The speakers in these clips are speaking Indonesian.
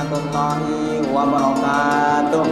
warahmatullahi wabarakatuh.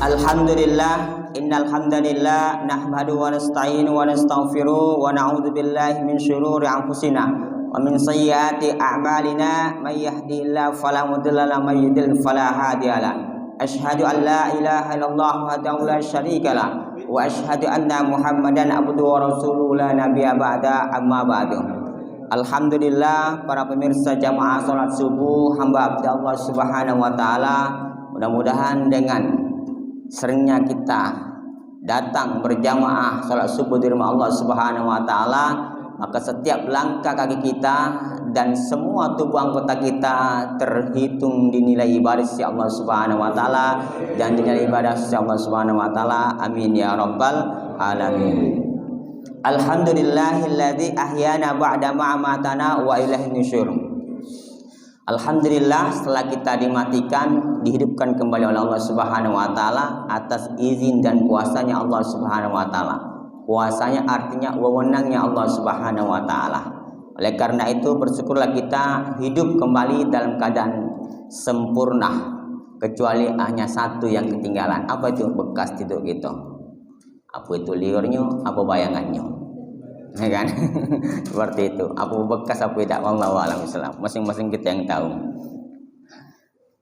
Alhamdulillah, innal hamdalillah nahmadu wa nasta'inu wa nastaghfiruh wa na'udzu billahi min syururi anfusina wa min sayyiati a'malina may yahdihillahu fala mudilla lahu wa may yudlil fala hadiyalah. Asyhadu an la ilaha illallah wahdahu la syarikalah wa asyhadu anna Muhammadan abduhu wa rasuluhu la nabiyya ba'da, amma ba'du. Alhamdulillah, para pemirsa jamaah salat subuh hamba abdi Allah Subhanahu wa taala, mudah-mudahan dengan seringnya kita datang berjamaah salat subuh di rumah Allah Subhanahu wa taala, maka setiap langkah kaki kita dan semua tubuh anggota kita terhitung dinilai ibadah sisi Allah Subhanahu wa taala dan dinilai ibadah sisi Allah Subhanahu wa taala. Amin ya rabbal alamin. Alhamdulillahilladzi ahyana ba'da ma amatana wa ilaihi nusyur. Alhamdulillah, setelah kita dimatikan, dihidupkan kembali oleh Allah Subhanahu wa taala atas izin dan kuasanya Allah Subhanahu wa taala. Kuasanya artinya wewenangnya Allah Subhanahu wa taala. Oleh karena itu bersyukurlah kita hidup kembali dalam keadaan sempurna, kecuali hanya satu yang ketinggalan. Apa itu? Bekas tidur gitu. Apa itu liurnya? Apa bayangannya? Ya kan? Seperti itu. Apa bekas apa tidak? Wallahu a'lam bishawab. Masing-masing kita yang tahu.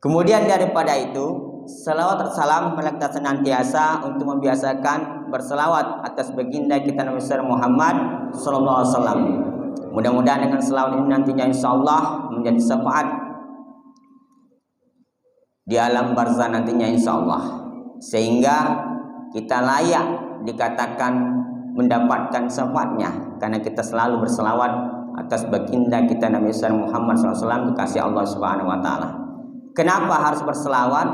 Kemudian daripada itu, salawat dan salam melekatkan senantiasa untuk membiasakan berselawat atas baginda kita Nabi Muhammad sallallahu alaihi wasallam. Mudah-mudahan dengan selawat ini nantinya insyaallah menjadi syafaat di alam barzah nantinya insyaallah, sehingga kita layak dikatakan mendapatkan syafaatnya karena kita selalu berselawat atas baginda kita Nabi Muhammad SAW, kekasih Allah Subhanahu wa taala. Kenapa harus berselawat?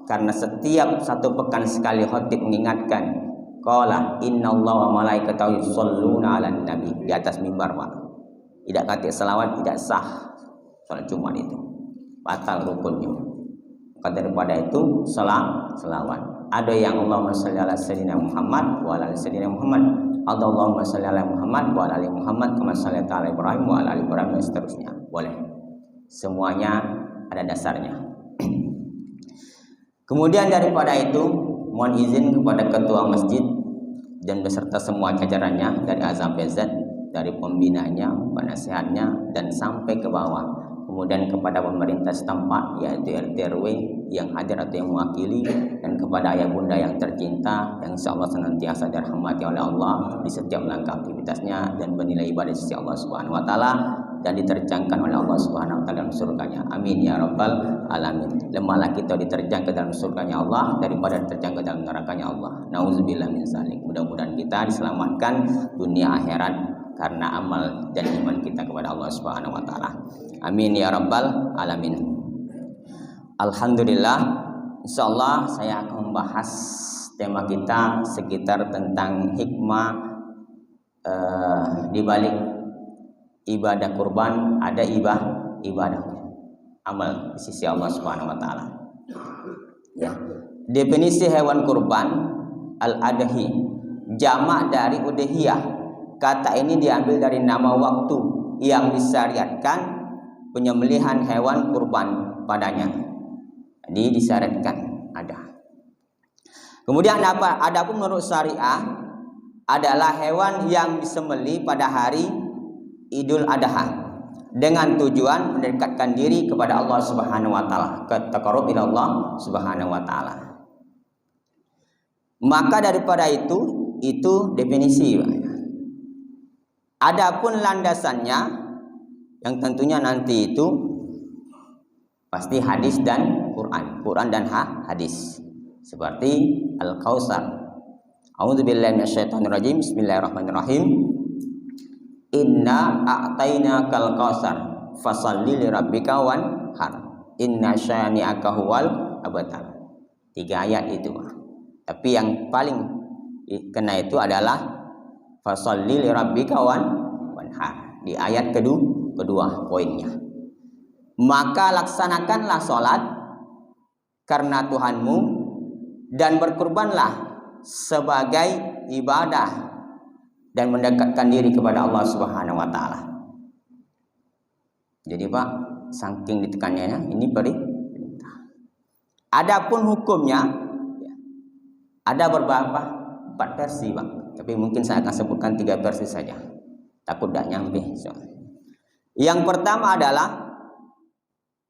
Karena setiap satu pekan sekali khatib mengingatkan, qala innallaha wa malaikatahu yusholluna 'alan nabi, di atas mimbar, Pak. Tidak kata selawat tidak sah salat Jumat itu, batal rukunnya. Maka daripada itu selawat. Ada yang Allahumma shalli ala sayyidina Muhammad wa ala ali sayyidina Muhammad, Allahumma shalli ala Muhammad wa ala ali Muhammad kama shallaita ala Ibrahim wa ala ali Ibrahim, dan seterusnya. Boleh. Semuanya ada dasarnya. Kemudian daripada itu mohon izin kepada ketua masjid dan beserta semua jajarannya dari A sampai Z, dari pembinanya, penasehatnya, dan sampai ke bawah. Kemudian kepada pemerintah setempat yaitu RT RW yang hadir atau yang mewakili, dan kepada ayah bunda yang tercinta yang insyaallah senantiasa dirahmati oleh Allah di setiap langkah aktivitasnya dan bernilai ibadah sisi Allah Subhanahu wa taala dan diterjangkan oleh Allah Subhanahu wa taala dalam surganya. Amin ya rabbal alamin. Lemahlah kita diterjang ke dalam surganya Allah daripada diterjang ke dalam nerakanya Allah. Nauzubillah min zalik. Mudah-mudahan kita diselamatkan dunia akhirat karena amal dan iman kita kepada Allah Subhanahu wa taala. Amin ya rabbal alamin. Alhamdulillah, insyaallah saya akan membahas tema kita sekitar tentang hikmah di balik ibadah kurban. Ada ibadah amal di sisi Allah Subhanahu wa taala. Ya. Definisi hewan kurban al-adhi, jamak dari udhiyah. Kata ini diambil dari nama waktu yang disyariatkan penyembelihan hewan kurban padanya. Jadi disyariatkan ada. Kemudian apa? Adapun menurut syariah adalah hewan yang disembelih pada hari Idul Adha dengan tujuan mendekatkan diri kepada Allah Subhanahu wa taala, taqarrub ila Allah Subhanahu wa taala. Maka daripada itu definisi. Adapun landasannya yang tentunya nanti itu pasti hadis dan Quran dan hadis. Seperti Al-Kautsar. A'udzubillahi minasyaitonirrajim. Bismillahirrahmanirrahim. Inna a'tainakal kautsar fashalli lirabbika wanhar. Inna syani'aka huwal abtar. 3 ayat itu. Tapi yang paling kena itu adalah fashalli lirabbika wanhar. Di ayat kedua poinnya. Maka laksanakanlah sholat karena Tuhanmu dan berkurbanlah sebagai ibadah dan mendekatkan diri kepada Allah Subhanahu wa taala. Jadi Pak, saking ditekannya ini perintah. Adapun hukumnya ada beberapa 4 versi Pak, tapi mungkin saya akan sebutkan 3 versi saja. Takut tidak nyampe. Yang pertama adalah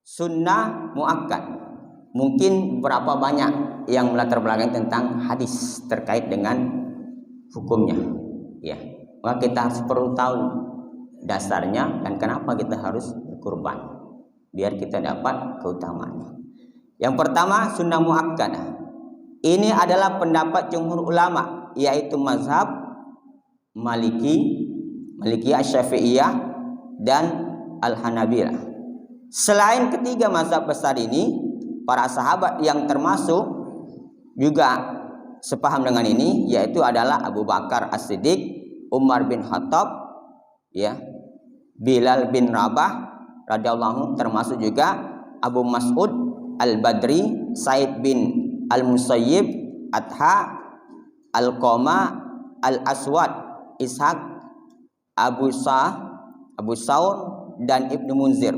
sunnah muakkad. Mungkin berapa banyak yang melatar belakang tentang hadis terkait dengan hukumnya. Ya, maka kita harus perlu tahu dasarnya dan kenapa kita harus berkurban, biar kita dapat keutamaannya. Yang pertama sunnah muakkadah. Ini adalah pendapat jumhur ulama, yaitu mazhab Maliki, Malikiyah, Syafi'iyah dan Al-Hanabilah. Selain ketiga mazhab besar ini, para sahabat yang termasuk juga sepaham dengan ini, yaitu adalah Abu Bakar As-Siddiq, Umar bin Khattab, ya, Bilal bin Rabah radhiyallahu, termasuk juga Abu Mas'ud Al-Badri, Said bin Al-Musayyib, Atha, Al-Qama, Al-Aswad, Ishaq, Abu Saur dan Ibnu Munzir.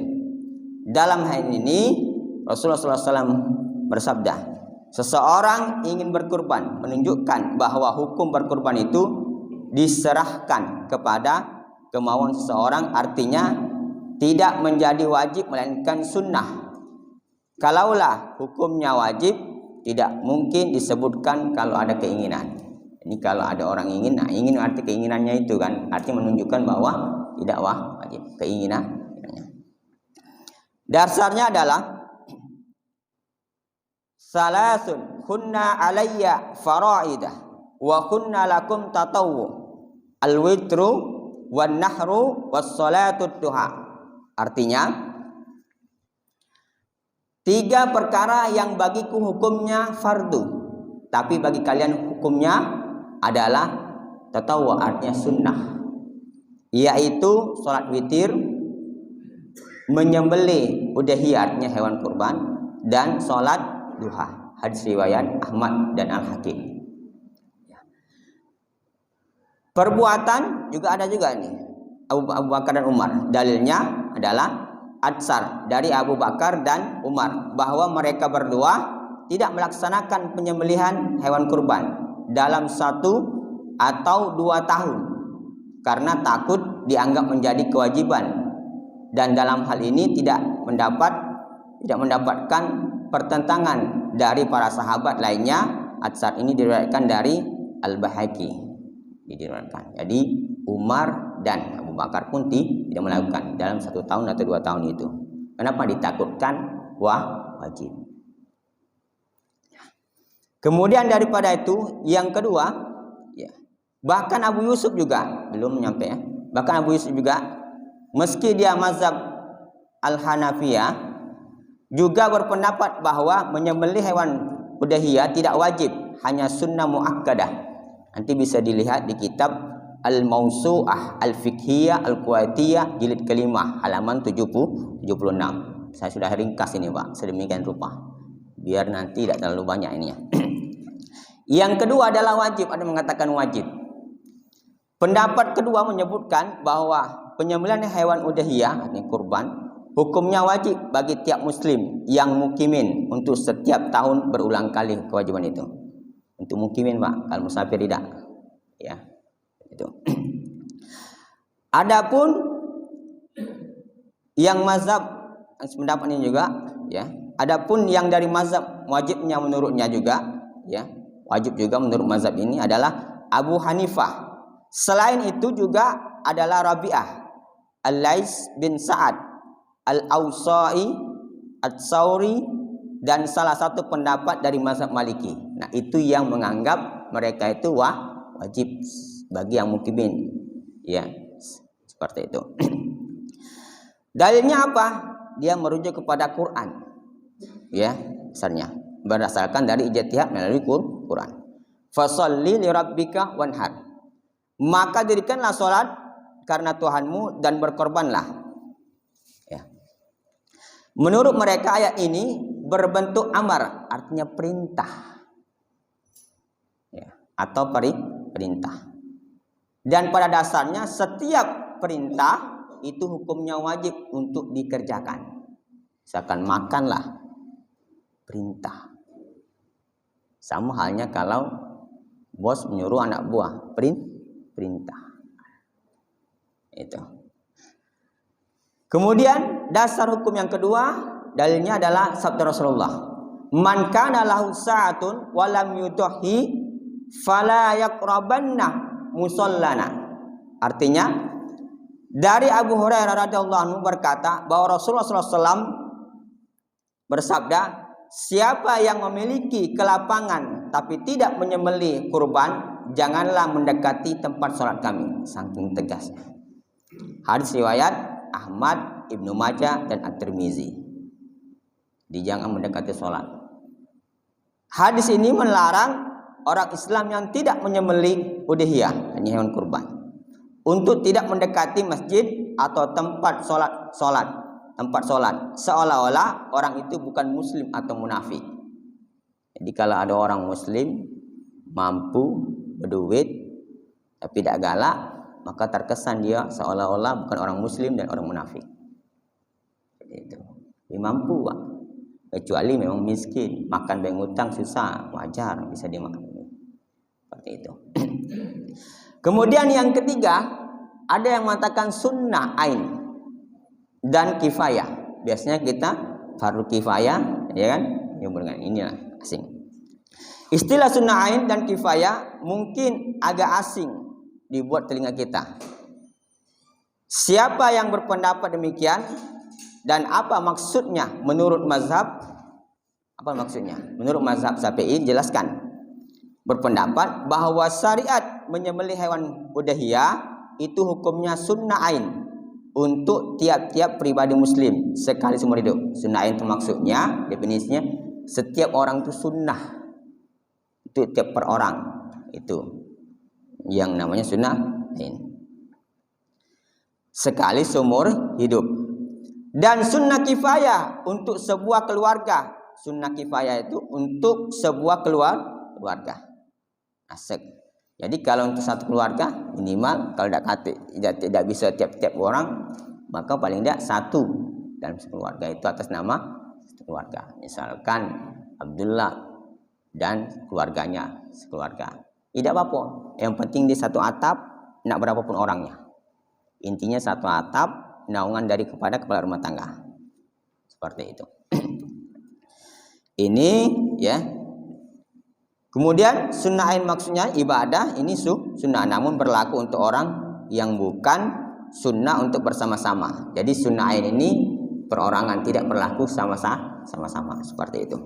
Dalam hal ini Rasulullah SAW bersabda, seseorang ingin berkurban menunjukkan bahwa hukum berkurban itu diserahkan kepada kemauan seseorang, artinya tidak menjadi wajib melainkan sunnah. Kalaulah hukumnya wajib, tidak mungkin disebutkan kalau ada keinginan. Ini kalau ada orang ingin, nah ingin arti keinginannya itu kan, artinya menunjukkan bahwa tidak wajib, keinginan. Dasarnya adalah salasun kunna alayya faraidah wa kunna lakum tatawwu al-witru wan nahru was salatu duha. Artinya 3 perkara yang bagiku hukumnya fardu, tapi bagi kalian hukumnya adalah tatawwu, artinya sunnah, yaitu salat witir, menyembelih udhiyah artinya hewan kurban, dan salat duha. Hadis riwayat Ahmad dan Al-Hakim. Perbuatan juga ada juga nih, Abu Bakar dan Umar. Dalilnya adalah Atsar dari Abu Bakar dan Umar, bahwa mereka berdua tidak melaksanakan penyembelihan hewan kurban dalam 1 atau 2 tahun karena takut dianggap menjadi kewajiban, dan dalam hal ini tidak mendapatkan pertentangan dari para sahabat lainnya. Atsar ini diriwayatkan dari Al-Baihaqi, diriwayatkan. Jadi Umar dan Abu Bakar pun tidak melakukan dalam 1 tahun atau 2 tahun itu. Kenapa? Ditakutkan wajib. Kemudian daripada itu, yang kedua, ya, bahkan Abu Yusuf juga belum nyampe ya. Bahkan Abu Yusuf juga, meski dia mazhab Al-Hanafiyah, juga berpendapat bahwa menyembelih hewan udhiyah tidak wajib, hanya sunnah muakkadah. Nanti bisa dilihat di kitab Al-Mawsu'ah Al-Fiqhiyah Al-Kuwaitiyah jilid kelima halaman 76. Saya sudah ringkas ini Pak, sedemikian rupa biar nanti tidak terlalu banyak ini ya. Yang kedua adalah wajib, ada mengatakan wajib. Pendapat kedua menyebutkan bahwa penyembelihan hewan udhiyah, ini kurban, hukumnya wajib bagi tiap muslim yang mukimin untuk setiap tahun berulang kali kewajiban itu. Untuk mukimin Pak, kalau musafir tidak. Ya. Itu. Adapun yang mazhab pendapat ini juga, ya. Adapun yang dari mazhab wajibnya menurutnya juga, ya, wajib juga menurut mazhab ini adalah Abu Hanifah. Selain itu juga adalah Rabi'ah, Al-Lais bin Sa'ad, Al-Ausa'i, At-Sauri, dan salah satu pendapat dari mazhab Maliki. Nah, itu yang menganggap mereka itu wajib bagi yang mukimin, ya, seperti itu. Dalilnya apa? Dia merujuk kepada Quran, ya, misalnya berdasarkan dari ijtihad melalui Quran. Fasholli li rabbika wanhar, maka dirikanlah sholat karena Tuhanmu dan berkorbanlah. Ya. Menurut mereka ayat ini berbentuk amar, artinya perintah, ya, atau perintah. Dan pada dasarnya setiap perintah itu hukumnya wajib untuk dikerjakan. Misalkan makanlah, perintah. Sama halnya kalau bos menyuruh anak buah, perintah. Itu. Kemudian dasar hukum yang kedua, dalilnya adalah sabda Rasulullah. Man kana lahu sa'atun wa lam yudhi fala yaqrabanna musallana. Artinya dari Abu Hurairah radhiyallahu anhu berkata bahwa Rasulullah SAW bersabda, siapa yang memiliki kelapangan tapi tidak menyembelih kurban, janganlah mendekati tempat sholat kami. Saking tegasnya. Hadis riwayat Ahmad, Ibnu Majah dan At-Tirmizi. Jangan mendekati sholat. Hadis ini melarang orang Islam yang tidak menyembelih udhiyah, hewan kurban, untuk tidak mendekati masjid atau tempat tempat sholat, seolah-olah orang itu bukan muslim atau munafik. Jadi kalau ada orang muslim mampu, berduit tapi tidak galak, maka terkesan dia seolah-olah bukan orang muslim dan orang munafik. Itu. Dia mampu, Pak. Kecuali memang miskin, makan utang susah, wajar bisa dimakan. Seperti itu. Kemudian yang ketiga, ada yang mengatakan sunnah ain dan kifayah. Biasanya kita fardu kifayah, ya kan? Inilah asing. Istilah sunnah ain dan kifayah mungkin agak asing dibuat telinga kita. Siapa yang berpendapat demikian dan apa maksudnya menurut mazhab? Apa maksudnya? Menurut mazhab Syafi'i jelaskan. Berpendapat bahwa syariat menyembelih hewan udhiyah itu hukumnya sunnah ain untuk tiap-tiap pribadi muslim sekali seumur hidup. Sunnah ain itu maksudnya, definisinya setiap orang itu sunnah. Itu tiap per orang. Itu yang namanya sunnah ain. Sekali seumur hidup. Dan sunnah kifayah untuk sebuah keluarga. Sunnah kifayah itu untuk sebuah keluarga. Asik. Jadi kalau untuk satu keluarga minimal, kalau tidak bisa tiap-tiap orang, maka paling tidak satu dalam keluarga itu atas nama keluarga. Misalkan Abdullah dan keluarganya sekeluarga. Tidak apa-apa. Yang penting di satu atap, tidak berapapun orangnya. Intinya satu atap, naungan dari kepada kepala rumah tangga. Seperti itu. Ini ya. Kemudian sunnah ain maksudnya ibadah, ini sunnah namun berlaku untuk orang yang bukan sunnah untuk bersama-sama. Jadi sunnah ain ini perorangan, tidak berlaku sama-sama seperti itu.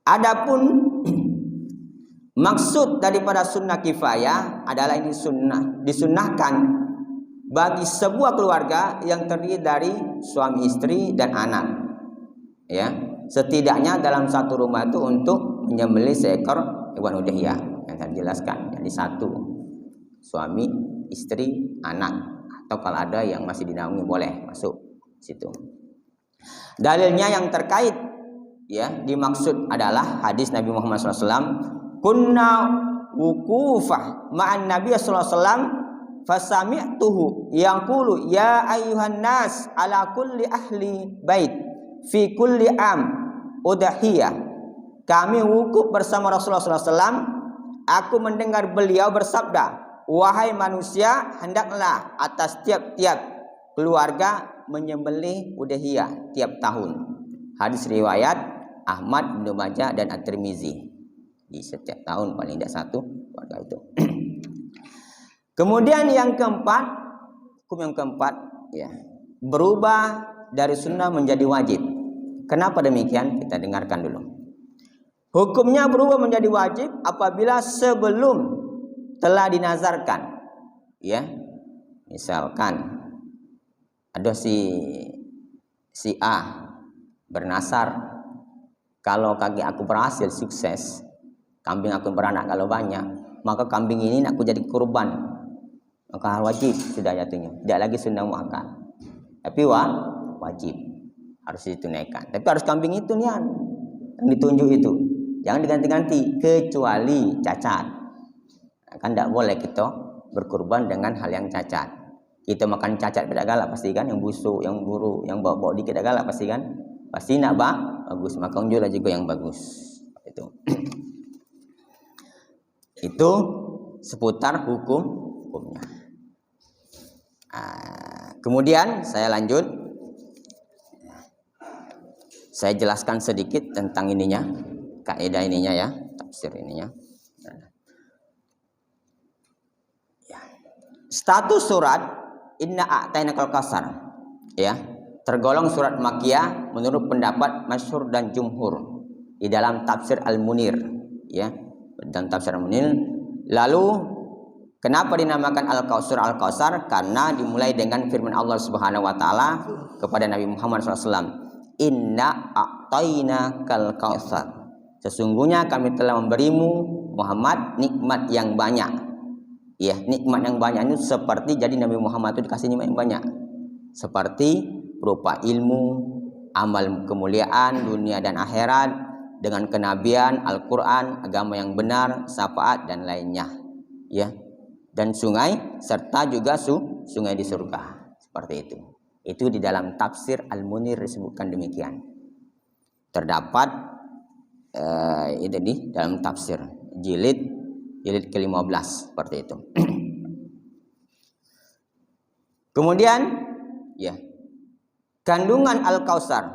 Adapun maksud daripada sunnah kifayah adalah ini disunnahkan bagi sebuah keluarga yang terdiri dari suami istri dan anak. Ya, setidaknya dalam satu rumah itu untuk menyembelih seekor hewan udhiyah yang saya jelaskan. Jadi satu, suami, istri, anak, atau kalau ada yang masih dinaungi boleh masuk situ. Dalilnya yang terkait ya dimaksud adalah hadis Nabi Muhammad SAW. Kunna wukufah ma'an Nabi SAW fasami'tuhu yaqulu ya ayyuhan nas ala kulli ahli bait fi kulli am udhiyah. Kami wukuf bersama Rasulullah SAW. Aku mendengar beliau bersabda, wahai manusia, hendaklah atas tiap-tiap keluarga menyembelih udhiyah tiap tahun. Hadis riwayat Ahmad, Ibnu Majah dan At-Tirmizi. Di setiap tahun paling tidak satu keluarga itu. Kemudian yang keempat, hukum yang keempat ya, berubah dari sunnah menjadi wajib. Kenapa demikian? Kita dengarkan dulu. Hukumnya berubah menjadi wajib apabila sebelum telah dinazarkan. Ya. Misalkan ada si A bernasar, kalau kaki aku berhasil sukses, kambing aku beranak kalau banyak, maka kambing ini aku jadi kurban. Maka wajib sudah jatuhnya. Tidak lagi sunnah muakkad. Tapi wajib harus ditunaikan. Tapi harus kambing itu nih yang ditunjuk itu. Jangan diganti-ganti kecuali cacat. Kan tidak boleh kita berkurban dengan hal yang cacat. Kita makan cacat tidak galak pasti kan, yang busuk, yang buruk, yang bau-bau dikit tidak galak pasti kan. Pasti nak bagus, maka unjuklah juga yang bagus. Itu. Itu seputar hukumnya. Kemudian saya lanjut. Saya jelaskan sedikit tentang ininya, kaidah ininya ya, tafsir ininya. Ya. Status surat Inna A'tainakal Kautsar, ya, tergolong surat Makkiyah menurut pendapat masyhur dan jumhur di dalam tafsir Al-Munir, ya, dan tafsir Al-Munir. Lalu kenapa dinamakan Al-Kautsar? Karena dimulai dengan firman Allah Subhanahu wa taala kepada Nabi Muhammad SAW. Inna a'tainakal kautsar. Sesungguhnya kami telah memberimu Muhammad nikmat yang banyak. Ya, nikmat yang banyak itu seperti jadi Nabi Muhammad itu dikasih nikmat yang banyak. Seperti berupa ilmu, amal kemuliaan dunia dan akhirat, dengan kenabian, Al-Qur'an, agama yang benar, syafaat dan lainnya. Ya. Dan sungai serta juga sungai di surga. Seperti itu. Itu di dalam tafsir Al-Munir disebutkan demikian. Terdapat itu di dalam tafsir jilid ke-15 seperti itu. Kemudian ya, kandungan Al-Kautsar,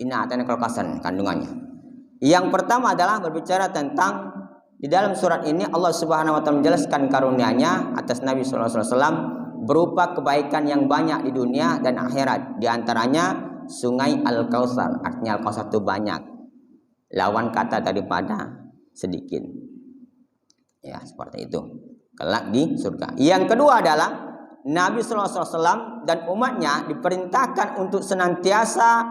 Inna A'tainakal Kautsar, kandungannya. Yang pertama adalah berbicara tentang di dalam surat ini Allah Subhanahu wa taala menjelaskan karunia-Nya atas Nabi sallallahu alaihi wasallam berupa kebaikan yang banyak di dunia dan akhirat. Di antaranya sungai Al-Kautsar. Artinya Al-Kautsar itu banyak. Lawan kata daripada sedikit. Ya, seperti itu. Kelak di surga. Yang kedua adalah Nabi sallallahu alaihi wasallam dan umatnya diperintahkan untuk senantiasa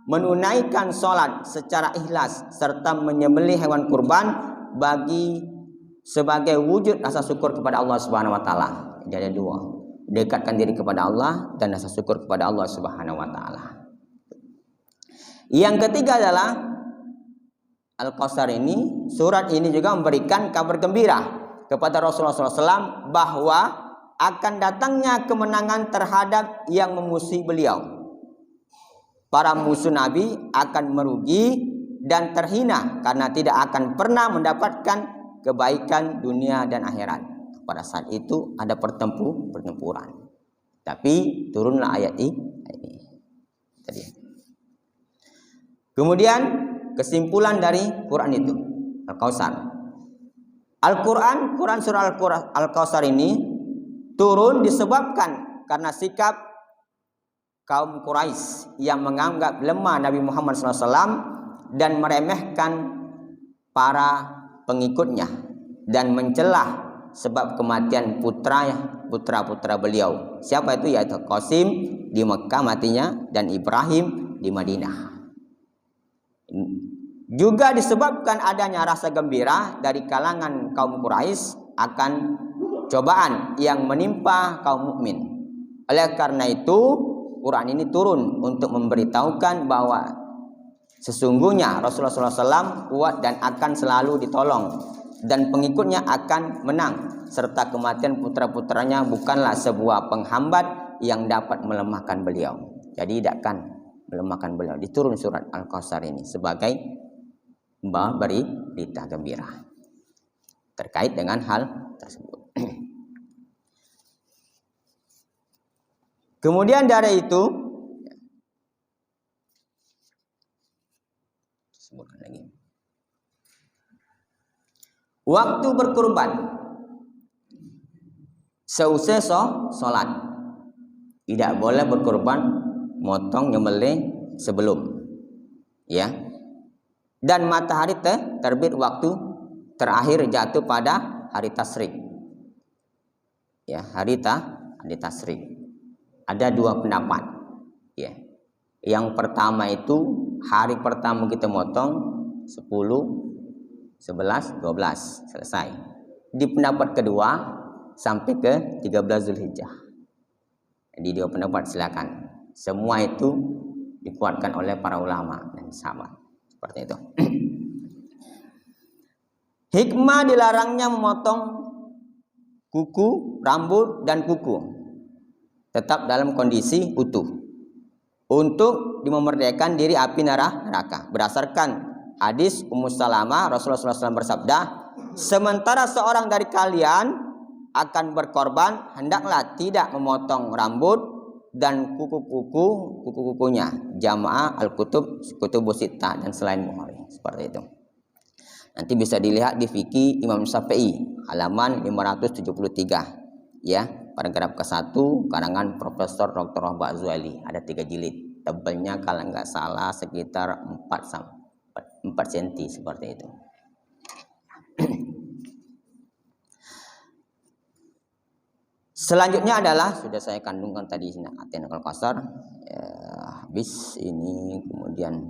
menunaikan sholat secara ikhlas serta menyembelih hewan kurban sebagai wujud rasa syukur kepada Allah Subhanahu wa taala. Jadi ada dua. Dekatkan diri kepada Allah dan rasa syukur kepada Allah Subhanahu wa taala. Yang ketiga adalah Al-Kautsar ini, surat ini juga memberikan kabar gembira kepada Rasulullah SAW bahwa akan datangnya kemenangan terhadap yang memusuhi beliau. Para musuh Nabi akan merugi dan terhina karena tidak akan pernah mendapatkan kebaikan dunia dan akhirat. Pada saat itu ada pertempuran. Tapi turunlah ayat ini. Tadi. Kemudian kesimpulan dari Quran itu Al-Kautsar. Quran surah Al-Kautsar ini turun disebabkan karena sikap kaum Quraisy yang menganggap lemah Nabi Muhammad SAW dan meremehkan para pengikutnya dan mencelah sebab kematian putra beliau. Siapa itu? Yaitu Qasim di Mekah matinya dan Ibrahim di Madinah. Juga disebabkan adanya rasa gembira dari kalangan kaum Quraisy akan cobaan yang menimpa kaum mukmin. Oleh karena itu, Quran ini turun untuk memberitahukan bahwa sesungguhnya Rasulullah SAW kuat dan akan selalu ditolong, dan pengikutnya akan menang, serta kematian putra-putranya bukanlah sebuah penghambat yang dapat melemahkan beliau. Jadi tidak akan melemahkan beliau. Diturun surat Al-Kautsar ini sebagai beri berita gembira terkait dengan hal tersebut. Kemudian dari itu sebutkan lagi. Waktu berkurban seusai sholat. Tidak boleh berkurban motong nyembelih sebelum. Ya. Dan matahari terbit waktu terakhir jatuh pada hari tasyrik. Ya, hari tasyrik. Ada dua pendapat. Ya. Yang pertama itu hari pertama kita motong 10, 11, 12 selesai. Di pendapat kedua sampai ke 13 Zulhijjah. Di dua pendapat silakan. Semua itu dikuatkan oleh para ulama dan sahabat. Seperti itu. Hikmah dilarangnya memotong kuku, rambut dan kuku. tetap dalam kondisi utuh untuk memerdekakan diri api neraka. Berdasarkan hadis Ummu Salamah, Rasulullah SAW bersabda, sementara seorang dari kalian akan berkorban, hendaklah tidak memotong rambut dan kuku-kukunya. Jamaah Al-Kutubus Sittah dan selain Bukhari. Seperti itu. Nanti bisa dilihat di Fikih Imam Syafi'i halaman 573 ya, paragraf ke-1 karangan Profesor Dr. Rahba Azwali, ada 3 jilid. Tebalnya kalau nggak salah sekitar 4 cm seperti itu. Selanjutnya adalah sudah saya kandungkan tadi Aten Al-Qasar ya, habis ini kemudian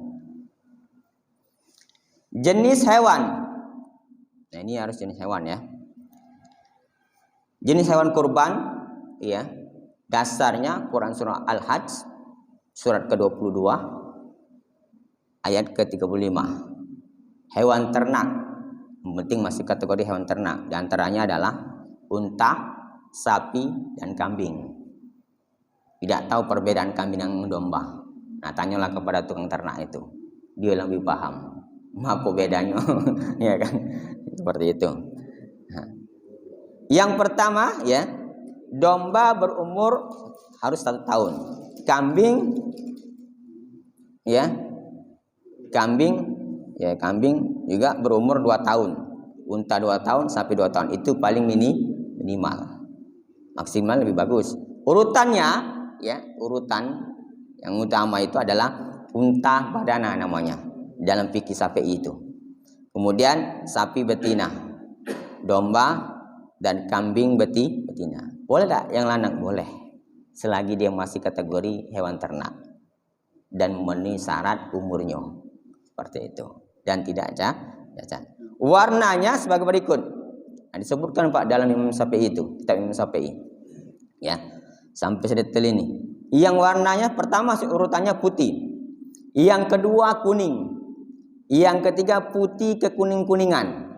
jenis hewan. Nah, ini harus jenis hewan ya. Jenis hewan kurban ya. Dasarnya Quran surah Al-Hajj surat ke-22 ayat ke-35. Hewan ternak. Yang penting masih kategori hewan ternak. Di antaranya adalah unta, sapi, dan kambing. Tidak tahu perbedaan kambing dan domba. Nah, tanyalah kepada tukang ternak itu. Dia lebih paham. Apa bedanya? Ya kan? Seperti itu. Nah, yang pertama ya, domba berumur harus 1 tahun. Kambing ya. Kambing juga berumur 2 tahun. Unta 2 tahun, sapi 2 tahun. Itu paling minimal. Maksimal lebih bagus. Urutannya ya, urutan yang utama itu adalah unta badana namanya dalam fikih Syafi'i itu. Kemudian sapi betina, domba dan kambing betina. Boleh tak yang lanang? Boleh. Selagi dia masih kategori hewan ternak dan memenuhi syarat umurnya. Seperti itu. Dan tidak cacat. Warnanya sebagai berikut. Nah, disebutkan Pak dalam Imam Syafi'i itu, kitab Imam Syafi'i. Ya. Sampai sedetail ini. Yang warnanya pertama urutannya putih. Yang kedua kuning. Yang ketiga putih kekuning-kuningan.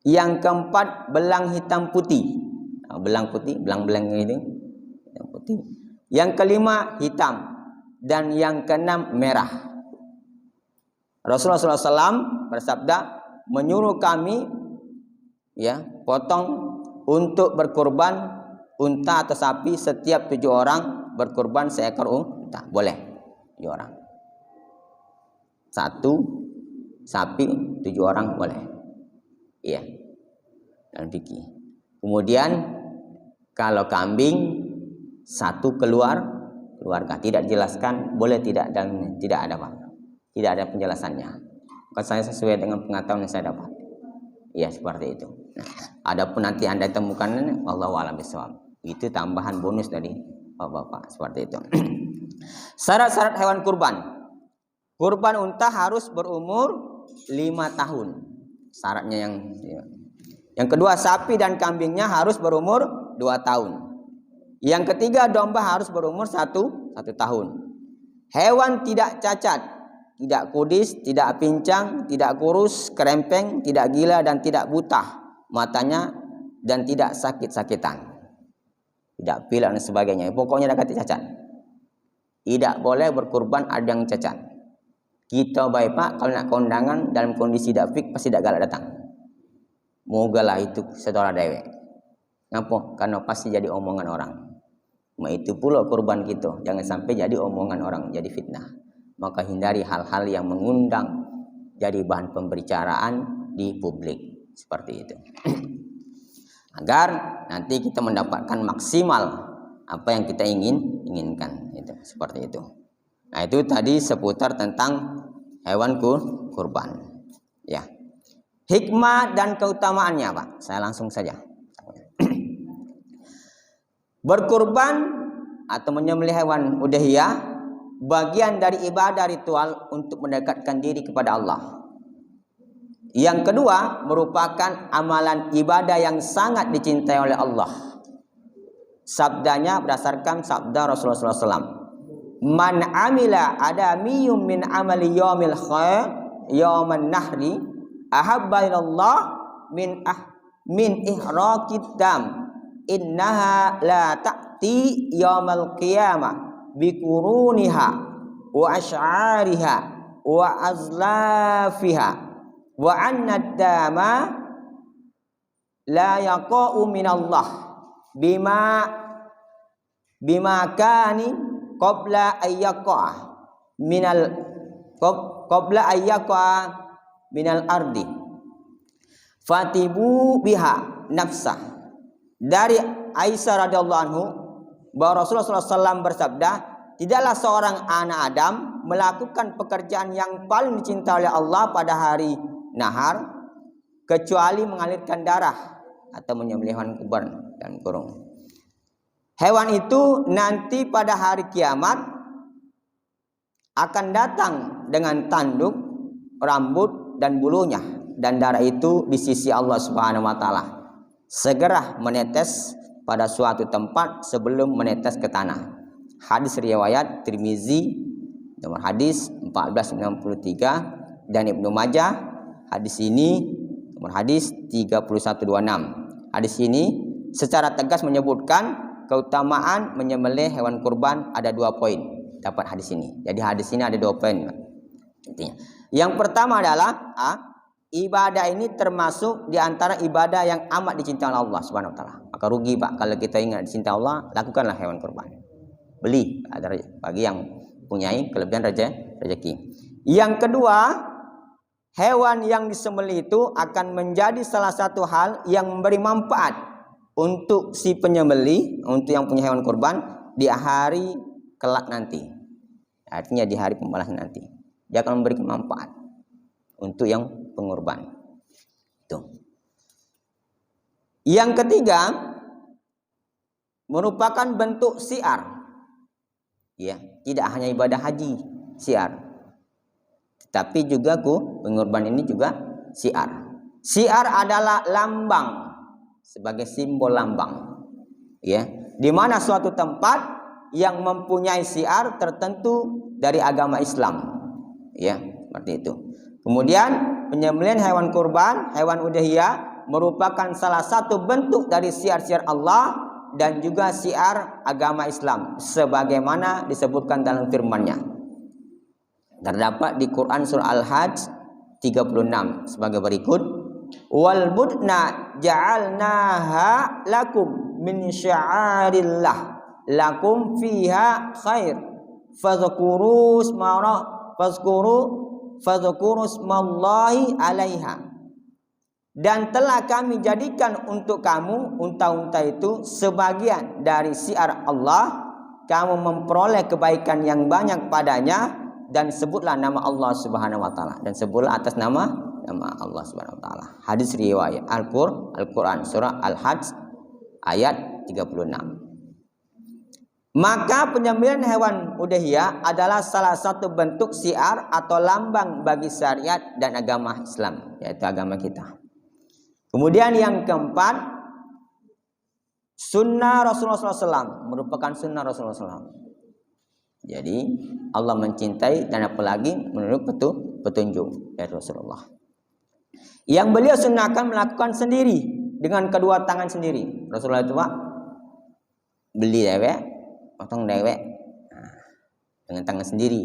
Yang keempat belang hitam putih. Nah, belang putih, belang-belang ini yang putih. Yang kelima hitam dan yang keenam merah. Rasulullah SAW bersabda, menyuruh kami ya, potong untuk berkorban unta atau sapi setiap 7 orang berkorban seekor unta. Boleh 7 orang. 1 sapi 7 orang boleh. Iya. Dan fikih. Kemudian kalau kambing 1 keluarga, tidak dijelaskan boleh tidak dan tidak ada Pak. Tidak ada penjelasannya. Bukan saya sesuai dengan pengetahuan yang saya dapat. Iya, seperti itu. Nah, adapun nanti Anda temukan wallahu a'lam bishawab. Itu tambahan bonus dari Bapak-bapak, seperti itu. Syarat-syarat hewan kurban. Kurban unta harus berumur 5 tahun. Syaratnya yang kedua, sapi dan kambingnya harus berumur 2 tahun. Yang ketiga, domba harus berumur 1 tahun. Hewan tidak cacat, tidak kudis, tidak pincang, tidak kurus, kerempeng, tidak gila dan tidak buta matanya dan tidak sakit-sakitan. Tidak pilek dan sebagainya. Pokoknya tidak cacat. Tidak boleh berkurban ada yang cacat. Kita baik Pak, kalau nak kondangan dalam kondisi tidak fit pasti tidak galak datang. Mogalah itu saudara dewek. Kenapa? Karena pasti jadi omongan orang. Itu pula kurban kita. Jangan sampai jadi omongan orang, jadi fitnah. Maka hindari hal-hal yang mengundang jadi bahan pembicaraan di publik. Seperti itu. Agar nanti kita mendapatkan maksimal apa yang kita inginkan. Itu, seperti itu. Nah, itu tadi seputar tentang hewan kurban. Ya. Hikmah dan keutamaannya, Pak. Saya langsung saja. Berkurban atau menyembelih hewan udhiyah bagian dari ibadah ritual untuk mendekatkan diri kepada Allah. Yang kedua, merupakan amalan ibadah yang sangat dicintai oleh Allah. Sabdanya berdasarkan sabda Rasulullah SAW. Man amila adamiyum min amali yawmil khair yawman nahri ahabba ilallah min ihraqid dam innaha la ta'ti yaumal qiyamah biquruniha wa asy'ariha wa azlafiha wa anna dama la yaqa'u minallah bima kani qabla ayyaqa'a minal ardi fatibu biha nafsah. Dari Aisyah radhiyallahu anhu bahwa Rasulullah SAW bersabda, tidaklah seorang anak Adam melakukan pekerjaan yang paling dicintai oleh Allah pada hari nahar kecuali mengalirkan darah atau menyembelih hewan kurban dan kurung. Hewan itu nanti pada hari kiamat akan datang dengan tanduk, rambut dan bulunya, dan darah itu di sisi Allah Subhanahu wa taala segera menetes pada suatu tempat sebelum menetes ke tanah. Hadis riwayat Tirmizi nomor hadis 1493 dan Ibnu Majah hadis ini nomor hadis 3126. Hadis ini secara tegas menyebutkan keutamaan menyembelih hewan kurban. Ada 2 poin dapat hadis ini. Jadi hadis ini ada 2 poin intinya. Yang pertama adalah ibadah ini termasuk di antara ibadah yang amat dicintai oleh Allah Subhanahu wa taala. Maka rugi Pak kalau kita ingat dicintai Allah, lakukanlah hewan kurban. Beli ada bagi yang punyai kelebihan rezeki. Yang kedua, hewan yang disembelih itu akan menjadi salah satu hal yang memberi manfaat untuk si penyembelih, untuk yang punya hewan kurban di hari kelak nanti. Artinya di hari pembalasan nanti. Dia akan memberikan manfaat untuk yang pengorban. Itu. Yang ketiga, merupakan bentuk syiar. Ya, tidak hanya ibadah haji syiar, tapi juga pengorban ini juga syiar. Syiar adalah lambang, sebagai simbol lambang. Ya, di mana suatu tempat yang mempunyai syiar tertentu dari agama Islam. Ya, seperti itu. Kemudian penyembelihan hewan kurban, hewan udhiyah merupakan salah satu bentuk dari syiar-syiar Allah dan juga syiar agama Islam sebagaimana disebutkan dalam firman-Nya. Terdapat di Quran surah Al-Hajj 36 sebagai berikut, wal budna ja'alnaha lakum min sya'arillah lakum fiha khair fadhkuru smallahi 'alaiha. Dan telah kami jadikan untuk kamu unta-unta itu sebagian dari syiar Allah, kamu memperoleh kebaikan yang banyak padanya, dan sebutlah nama Allah Subhanahu wa taala, dan sebutlah atas nama Allah Subhanahu wa taala. Hadis riwayat Al-Qur'an surah Al-Hajj ayat 36. Maka penyembelihan hewan udhiyah adalah salah satu bentuk syiar atau lambang bagi syariat dan agama Islam, yaitu agama kita. Kemudian yang keempat, sunnah Rasulullah SAW, merupakan sunnah Rasulullah SAW. Jadi Allah mencintai dan apalagi menurut petunjuk dari Rasulullah. Yang beliau sunnahkan melakukan sendiri dengan kedua tangan sendiri. Rasulullah itu Pak beli dewek, potong dewek dengan tangan sendiri.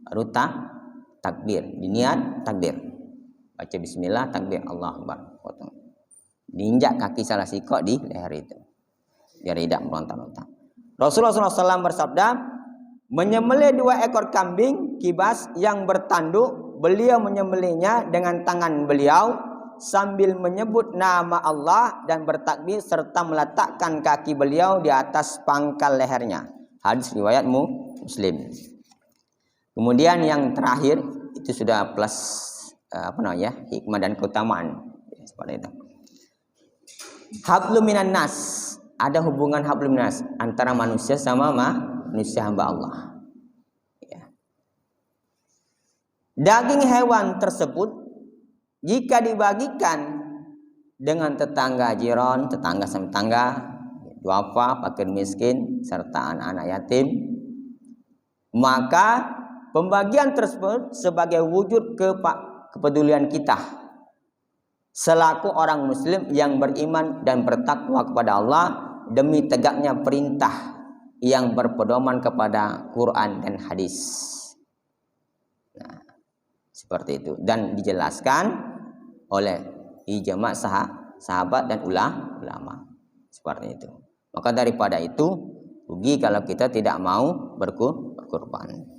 Baru takbir, diniat takbir. Baca bismillah, takbir, Allahu Akbar, potong. Diinjak kaki salah sikok di leher itu, biar tidak meronta-ronta. Rasulullah SAW bersabda, menyembelih 2 ekor kambing kibas yang bertanduk, beliau menyembelihnya dengan tangan beliau sambil menyebut nama Allah dan bertakbir serta meletakkan kaki beliau di atas pangkal lehernya. Hadis riwayat Muslim. Kemudian yang terakhir itu sudah plus hikmah dan keutamaan seperti itu. Hablum minan nas, ada hubungan hablum minan nas antara manusia sama manusia hamba Allah. Ya. Daging hewan tersebut jika dibagikan dengan tetangga jiran, tetangga sama tetangga, duafa, fakir miskin, serta anak-anak yatim, maka pembagian tersebut sebagai wujud kepedulian kita selaku orang muslim yang beriman dan bertakwa kepada Allah, demi tegaknya perintah yang berpedoman kepada Quran dan hadis. Nah, seperti itu, dan dijelaskan oleh ijma' sahabat dan ulama. Seperti itu. Maka daripada itu rugi kalau kita tidak mau berkurban.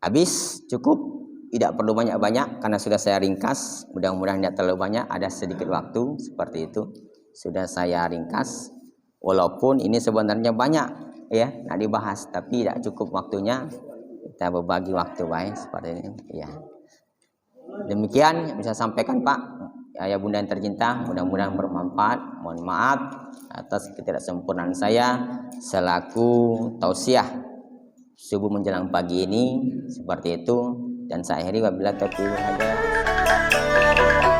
Habis, cukup, tidak perlu banyak-banyak karena sudah saya ringkas. Mudah-mudahan tidak terlalu banyak, ada sedikit waktu seperti itu. Sudah saya ringkas. Walaupun ini sebenarnya banyak ya nak dibahas, tapi tidak cukup waktunya. Kita berbagi waktu baik seperti ini. Ya. Demikian yang bisa sampaikan Pak. Ayah bunda yang tercinta, mudah-mudahan bermanfaat. Mohon maaf atas ketidaksempurnaan saya selaku tausiah subuh menjelang pagi ini, seperti itu. Dan saya akhiri wabillahi taufiq wal hidayah.